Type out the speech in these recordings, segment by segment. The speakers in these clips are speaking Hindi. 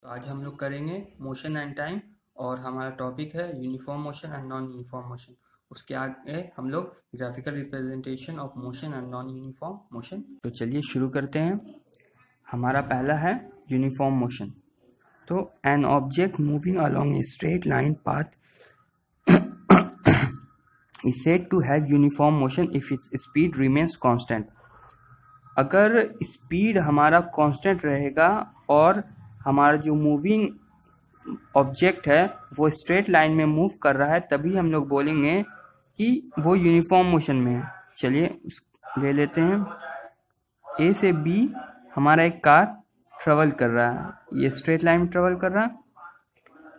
तो आज हम लोग करेंगे मोशन एंड टाइम और हमारा टॉपिक है uniform motion and non uniform motion. उसके आगे हम लोग graphical representation of motion and non uniform motion. तो चलिए शुरू करते हैं। हमारा पहला है यूनिफॉर्म मोशन। तो N object moving along a straight line path is said to have uniform motion if its speed remains constant। अगर स्पीड हमारा कांस्टेंट रहेगा और हमारा जो मूविंग ऑब्जेक्ट है वो स्ट्रेट लाइन में मूव कर रहा है, तभी हम लोग बोलेंगे कि वो यूनिफॉर्म मोशन में है। चलिए ले लेते हैं। ए से बी हमारा एक कार ट्रेवल कर रहा है, ये स्ट्रेट लाइन में ट्रेवल कर रहा है।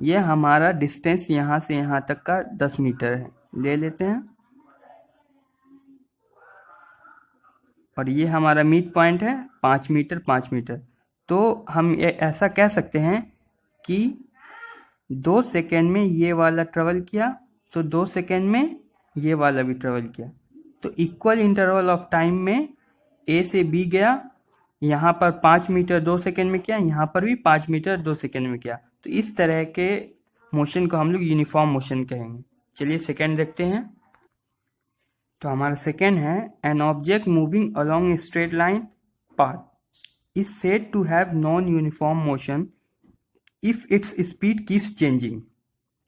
ये हमारा डिस्टेंस यहाँ से यहाँ तक का 10 मीटर है, ले लेते हैं। और ये हमारा मिड पॉइंट है 5 मीटर 5 मीटर। तो हम ये ऐसा कह सकते हैं कि 2 सेकेंड में ये वाला ट्रेवल किया तो 2 सेकेंड में ये वाला भी ट्रेवल किया। तो इक्वल इंटरवल ऑफ टाइम में ए से बी गया, यहाँ पर 5 मीटर 2 सेकेंड में किया, यहाँ पर भी 5 मीटर 2 सेकेंड में किया। तो इस तरह के मोशन को हम लोग यूनिफॉर्म मोशन कहेंगे। चलिए सेकेंड देखते हैं। तो हमारा सेकेंड है an object moving along a straight line path is said to have non uniform motion if its speed keeps changing.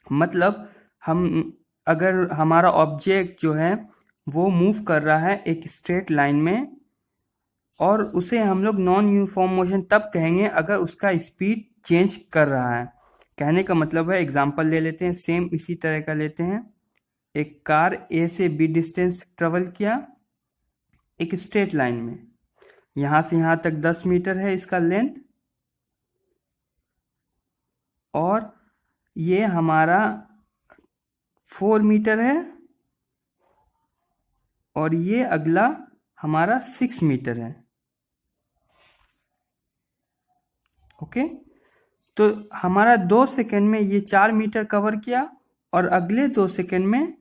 मतलब हम अगर हमारा ऑब्जेक्ट जो है वो मूव कर रहा है एक स्ट्रेट लाइन में, और उसे हम लोग नॉन यूनिफॉर्म मोशन तब कहेंगे अगर उसका स्पीड चेंज कर रहा है। कहने का मतलब है, एग्जांपल ले लेते हैं, सेम इसी तरह का लेते हैं। एक कार ए से बी डिस्टेंस ट्रेवल किया एक स्ट्रेट लाइन में, यहाँ से यहाँ तक 10 मीटर है इसका लेंथ, और ये हमारा 4 मीटर है, और ये अगला हमारा 6 मीटर है। ओके, तो हमारा 2 सेकेंड में ये 4 मीटर कवर किया और अगले 2 सेकेंड में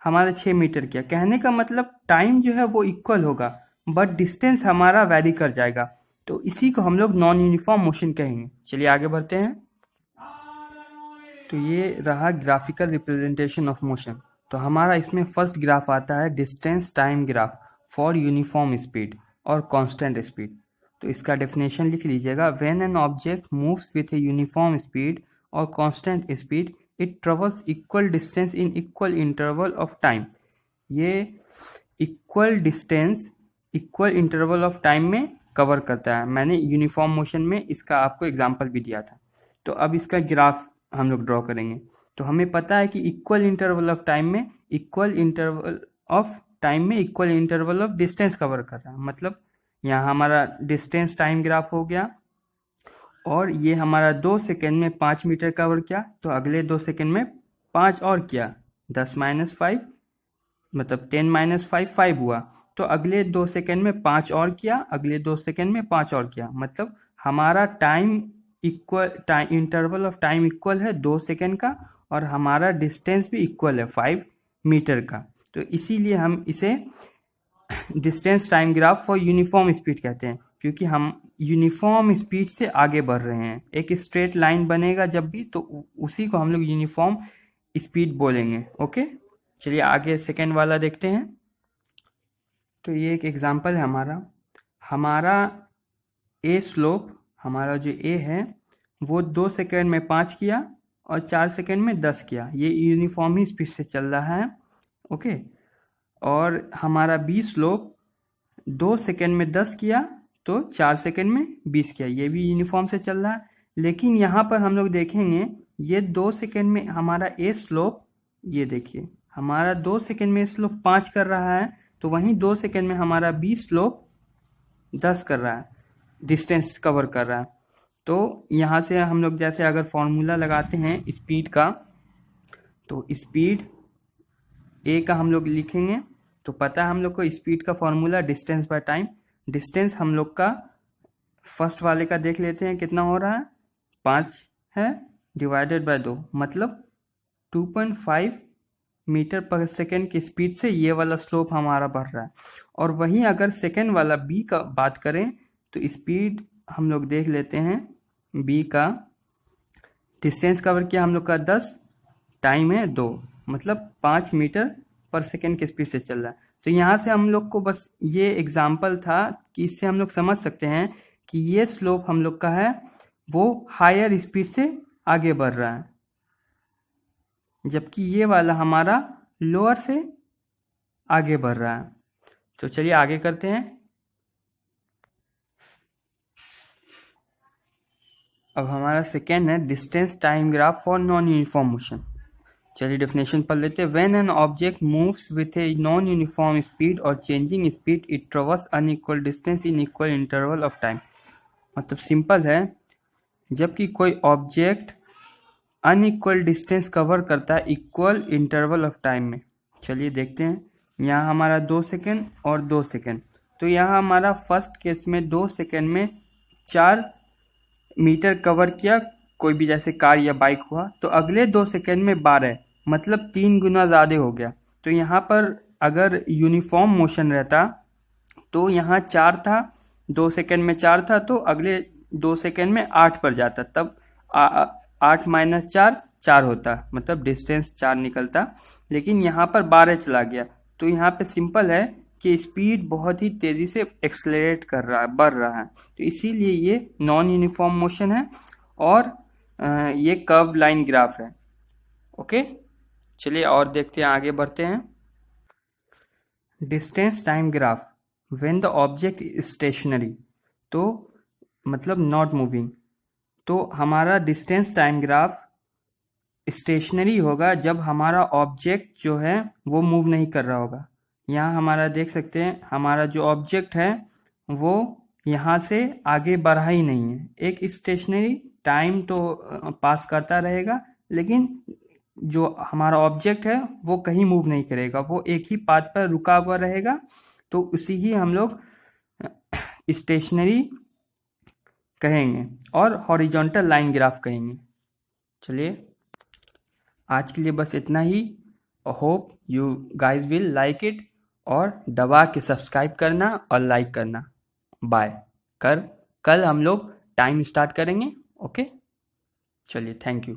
हमारा 6 मीटर किया। कहने का मतलब टाइम जो है वो इक्वल होगा बट डिस्टेंस हमारा वैरी कर जाएगा। तो इसी को हम लोग नॉन यूनिफॉर्म मोशन कहेंगे। चलिए आगे बढ़ते हैं। तो ये रहा ग्राफिकल रिप्रेजेंटेशन ऑफ मोशन। तो हमारा इसमें फर्स्ट ग्राफ आता है distance time graph for uniform speed और कांस्टेंट स्पीड। तो इसका डेफिनेशन लिख लीजिएगा। When an object moves with a uniform speed और constant speed it travels equal distance in equal interval of time. ये equal distance equal interval of time में कवर करता है। मैंने यूनिफॉर्म मोशन में इसका आपको एग्जांपल भी दिया था। तो अब इसका ग्राफ हम लोग ड्रॉ करेंगे। तो हमें पता है कि इक्वल इंटरवल ऑफ टाइम में equal interval of distance cover कर रहा है। मतलब यहाँ हमारा डिस्टेंस टाइम ग्राफ हो गया, और ये हमारा 2 सेकेंड में 5 मीटर कवर किया, तो अगले 2 सेकेंड में 5 और किया, 10 माइनस 5 मतलब 10 माइनस 5 5 हुआ। तो अगले 2 सेकेंड में 5 और किया, अगले 2 सेकेंड में 5 और किया। मतलब हमारा इंटरवल ऑफ टाइम इक्वल है 2 सेकेंड का, और हमारा डिस्टेंस भी इक्वल है 5 मीटर का। तो इसीलिए हम इसे distance time graph for uniform speed कहते हैं, क्योंकि हम यूनिफॉर्म स्पीड से आगे बढ़ रहे हैं। एक स्ट्रेट लाइन बनेगा जब भी, तो उसी को हम लोग यूनिफॉर्म स्पीड बोलेंगे। ओके, चलिए आगे सेकेंड वाला देखते हैं। तो ये एक एग्जांपल है हमारा ए स्लोप, हमारा जो ए है वो 2 सेकेंड में 5 किया और 4 सेकेंड में 10 किया। ये यूनिफॉर्म ही स्पीड से चल रहा है। ओके, और हमारा बी स्लोप 2 सेकेंड में 10 किया तो 4 सेकेंड में 20 किया। ये भी यूनिफॉर्म से चल रहा है। लेकिन यहाँ पर हम लोग देखेंगे ये 2 सेकेंड में हमारा ए स्लोप, ये देखिए हमारा 2 सेकेंड में स्लोप 5 कर रहा है, तो वहीं 2 सेकेंड में हमारा बी स्लोप 10 कर रहा है, डिस्टेंस कवर कर रहा है। तो यहाँ से हम लोग जैसे अगर फॉर्मूला लगाते हैं स्पीड का, तो स्पीड ए का हम लोग लिखेंगे। तो पता है हम लोग को स्पीड का formula distance by time. Distance हम लोग का फर्स्ट वाले का देख लेते हैं कितना हो रहा है, 5 है डिवाइडेड बाय 2, मतलब 2.5 मीटर पर सेकेंड की स्पीड से ये वाला स्लोप हमारा बढ़ रहा है। और वहीं अगर सेकेंड वाला बी का बात करें तो स्पीड हम लोग देख लेते हैं बी का डिस्टेंस कवर किया हम लोग का 10, टाइम है 2, मतलब 5 मीटर पर सेकेंड के स्पीड से चल रहा है। तो यहाँ से हम लोग को बस ये एग्जाम्पल था कि इससे हम लोग समझ सकते हैं कि ये स्लोप हम लोग का है वो हायर स्पीड से आगे बढ़ रहा है, जबकि ये वाला हमारा लोअर से आगे बढ़ रहा है। तो चलिए आगे करते हैं। अब हमारा सेकेंड है distance time graph for non uniform motion. चलिए डेफिनेशन पढ़ लेते हैं। When an object moves with a non uniform speed और changing speed it traverse unequal distance in equal interval of time. मतलब सिंपल है, जबकि कोई ऑब्जेक्ट अनइक्वल डिस्टेंस कवर करता है इक्वल इंटरवल ऑफ टाइम में। चलिए देखते हैं। यहाँ हमारा 2 सेकेंड और 2 सेकेंड, तो यहाँ हमारा फर्स्ट केस में 2 सेकेंड में 4 मीटर कवर किया, कोई भी जैसे कार या बाइक हुआ, तो अगले 2 सेकेंड में 12, मतलब 3 गुना ज़्यादा हो गया। तो यहाँ पर अगर यूनिफॉर्म मोशन रहता तो यहाँ 4 था, 2 सेकेंड में 4 था, तो अगले 2 सेकेंड में 8 पर जाता, तब 8 माइनस 4 4 होता, मतलब डिस्टेंस 4 निकलता। लेकिन यहाँ पर 12 चला गया, तो यहाँ पे सिंपल है कि स्पीड बहुत ही तेज़ी से एक्सेलरेट कर रहा है, बढ़ रहा है। तो इसीलिए ये नॉन यूनिफॉर्म मोशन है और ये कर्व लाइन ग्राफ है। ओके, चलिए और देखते हैं, आगे बढ़ते हैं। Distance time graph when the object stationary, तो मतलब नॉट मूविंग, तो हमारा डिस्टेंस टाइम ग्राफ स्टेशनरी होगा जब हमारा ऑब्जेक्ट जो है वो मूव नहीं कर रहा होगा। यहाँ हमारा देख सकते हैं, हमारा जो ऑब्जेक्ट है वो यहाँ से आगे बढ़ा ही नहीं है। एक स्टेशनरी टाइम तो पास करता रहेगा, लेकिन जो हमारा ऑब्जेक्ट है वो कहीं मूव नहीं करेगा, वो एक ही पाथ पर रुका हुआ रहेगा। तो उसी ही हम लोग स्टेशनरी कहेंगे और हॉरिजॉन्टल लाइन ग्राफ कहेंगे। चलिए आज के लिए बस इतना ही। Hope you guys will like it, और दबा के सब्सक्राइब करना और लाइक करना। बाय। कल हम लोग टाइम स्टार्ट करेंगे। ओके, चलिए, थैंक यू।